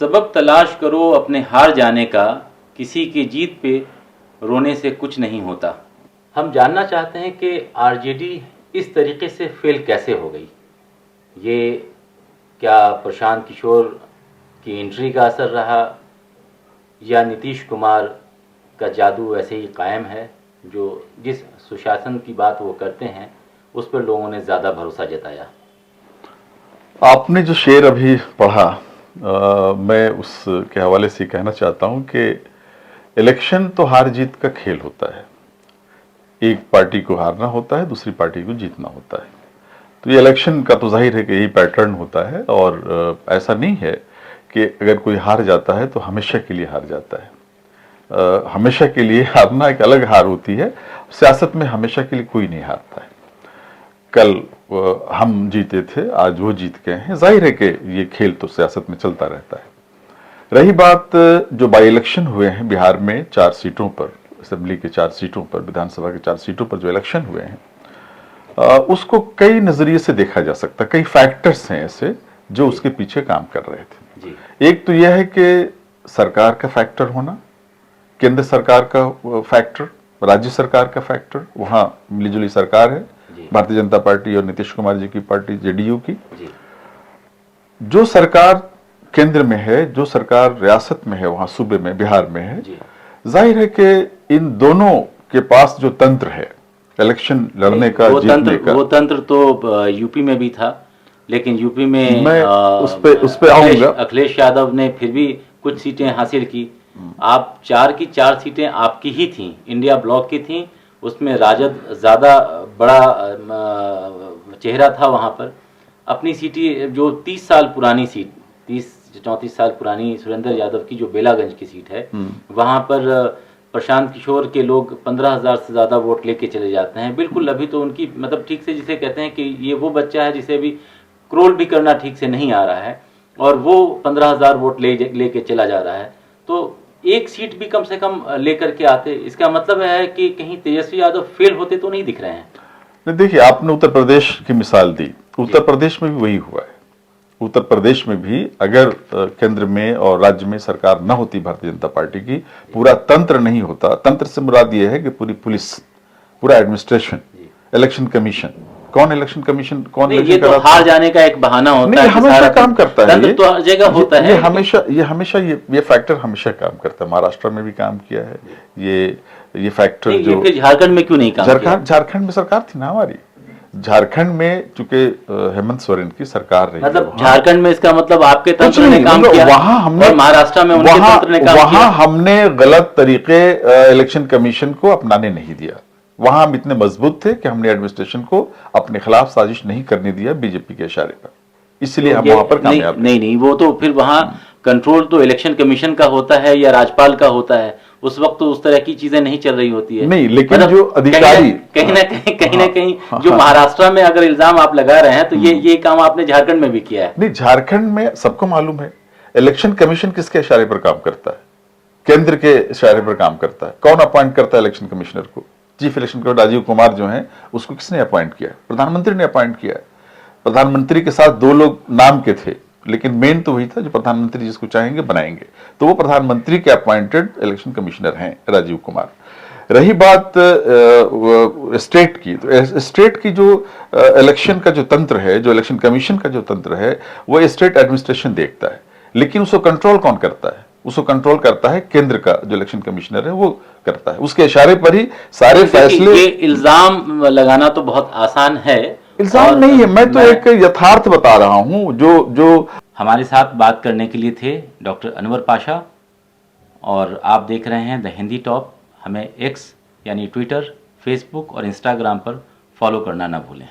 सबब तलाश करो अपने हार जाने का, किसी की जीत पे रोने से कुछ नहीं होता। हम जानना चाहते हैं कि आरजेडी इस तरीके से फेल कैसे हो गई। ये क्या प्रशांत किशोर की एंट्री का असर रहा, या नीतीश कुमार का जादू ऐसे ही कायम है, जो जिस सुशासन की बात वो करते हैं उस पर लोगों ने ज़्यादा भरोसा जताया। आपने जो शेर अभी पढ़ा, मैं उसके हवाले से कहना चाहता हूं कि इलेक्शन तो हार जीत का खेल होता है। एक पार्टी को हारना होता है, दूसरी पार्टी को जीतना होता है। तो ये इलेक्शन का तो जाहिर है कि यही पैटर्न होता है, और ऐसा नहीं है कि अगर कोई हार जाता है तो हमेशा के लिए हार जाता है। हमेशा के लिए हारना एक अलग हार होती है। सियासत में हमेशा के लिए कोई नहीं हारता है। कल हम जीते थे, आज वो जीत गए हैं। जाहिर है कि ये खेल तो सियासत में चलता रहता है। रही बात जो बाई इलेक्शन हुए हैं बिहार में 4 सीटों पर, असेंबली के 4 सीटों पर, विधानसभा के 4 सीटों पर जो इलेक्शन हुए हैं, उसको कई नजरिए से देखा जा सकता है। कई फैक्टर्स हैं ऐसे जो उसके पीछे काम कर रहे थे। एक तो यह है कि सरकार का फैक्टर होना, केंद्र सरकार का फैक्टर, राज्य सरकार का फैक्टर। वहां मिलीजुली सरकार है, भारतीय जनता पार्टी और नीतीश कुमार जी की पार्टी जेडीयू की। जो सरकार केंद्र में है, जो सरकार रियासत में है, वहां सूबे में, बिहार में है, जाहिर है कि इन दोनों के पास जो तंत्र है इलेक्शन लड़ने का, जीतने का, वो तंत्र तो यूपी में भी था, लेकिन यूपी में मैं उस पे आऊंगा। अखिलेश यादव ने फिर भी कुछ सीटें हासिल की। आप 4 की 4 सीटें आपकी ही थी, इंडिया ब्लॉक की थी। उसमें राजद ज़्यादा बड़ा चेहरा था वहाँ पर। अपनी सीटें जो 30 साल पुरानी सीट, 30-34 साल पुरानी सुरेंद्र यादव की जो बेलागंज की सीट है, वहाँ पर प्रशांत किशोर के लोग 15,000 से ज़्यादा वोट लेके चले जाते हैं। बिल्कुल अभी तो उनकी मतलब ठीक से, जिसे कहते हैं कि ये वो बच्चा है जिसे अभी क्रोल भी करना ठीक से नहीं आ रहा है, और वो 15,000 वोट लेके चला जा रहा है। तो एक सीट भी कम से कम लेकर के आते। इसका मतलब है कि कहीं तेजस्वी यादव फेल होते तो नहीं दिख रहे हैं। देखिए, आपने उत्तर प्रदेश की मिसाल दी। उत्तर प्रदेश में भी वही हुआ है। उत्तर प्रदेश में भी अगर केंद्र में और राज्य में सरकार न होती भारतीय जनता पार्टी की, पूरा तंत्र नहीं होता, तंत्र से मुराद ये है कि पूरी पुलिस, पूरा एडमिनिस्ट्रेशन, इलेक्शन कमीशन, कौन इलेक्शन कमीशन, कौन इलेक्शन ये तो हार जाने का एक बहाना होता है। हमेशा काम करता है, तंत्र तो हर जगह होता है। ये हमेशा ये फैक्टर हमेशा काम करता है। महाराष्ट्र में भी काम किया है ये फैक्टर। जो फिर झारखंड में क्यों नहीं काम किया? झारखंड में सरकार थी ना हमारी। झारखंड में चूंकि हेमंत सोरेन की सरकार रही, मतलब झारखंड में इसका मतलब आपके तंत्र ने काम किया, वहां हमने, और महाराष्ट्र में उनके तंत्र ने काम किया। वहां हमने गलत तरीके इलेक्शन कमीशन को अपनाने नहीं दिया। वहां हम इतने मजबूत थे कि हमने एडमिनिस्ट्रेशन को अपने खिलाफ साजिश नहीं करने दिया बीजेपी के इशारे पर। इसलिए हम वहां पर कामयाब नहीं, वो तो फिर वहां कंट्रोल तो इलेक्शन कमीशन का होता है या राज्यपाल का होता है। उस वक्त तो उस तरह की चीजें नहीं चल रही होती है। नहीं, लेकिन जो अधिकारी कहीं ना कहीं जो महाराष्ट्र में अगर इल्जाम आप लगा रहे हैं, तो ये काम आपने झारखंड में भी किया है। नहीं, झारखंड में सबको मालूम है इलेक्शन कमीशन किसके इशारे पर काम करता है। केंद्र के इशारे पर काम करता है। कौन अपॉइंट करता है इलेक्शन कमिश्नर को? Chief election commissioner Rajiv Kumar जो हैं, उसको किसने अपॉइंट किया? प्रधानमंत्री ने अपॉइंट किया। प्रधानमंत्री के साथ 2 लोग नाम के थे, लेकिन मेन तो वही था जो प्रधानमंत्री जिसको चाहेंगे बनाएंगे। तो वो प्रधानमंत्री के अपॉइंटेड इलेक्शन कमिश्नर हैं राजीव कुमार। रही बात स्टेट की, तो स्टेट की जो इलेक्शन का जो तंत्र है, जो इलेक्शन कमीशन का जो तंत्र है, वो स्टेट एडमिनिस्ट्रेशन देखता है। लेकिन उसको कंट्रोल कौन करता है? उसको कंट्रोल करता है केंद्र का जो इलेक्शन कमिश्नर है, वो करता है। उसके इशारे पर ही सारे फैसले। ये इल्जाम लगाना तो बहुत आसान है। इल्जाम नहीं है, मैं तो एक यथार्थ बता रहा हूं। जो हमारे साथ बात करने के लिए थे डॉक्टर अनवर पाशा, और आप देख रहे हैं द हिंदी टॉप। हमें एक्स यानी ट्विटर, फेसबुक और इंस्टाग्राम पर फॉलो करना ना भूलें।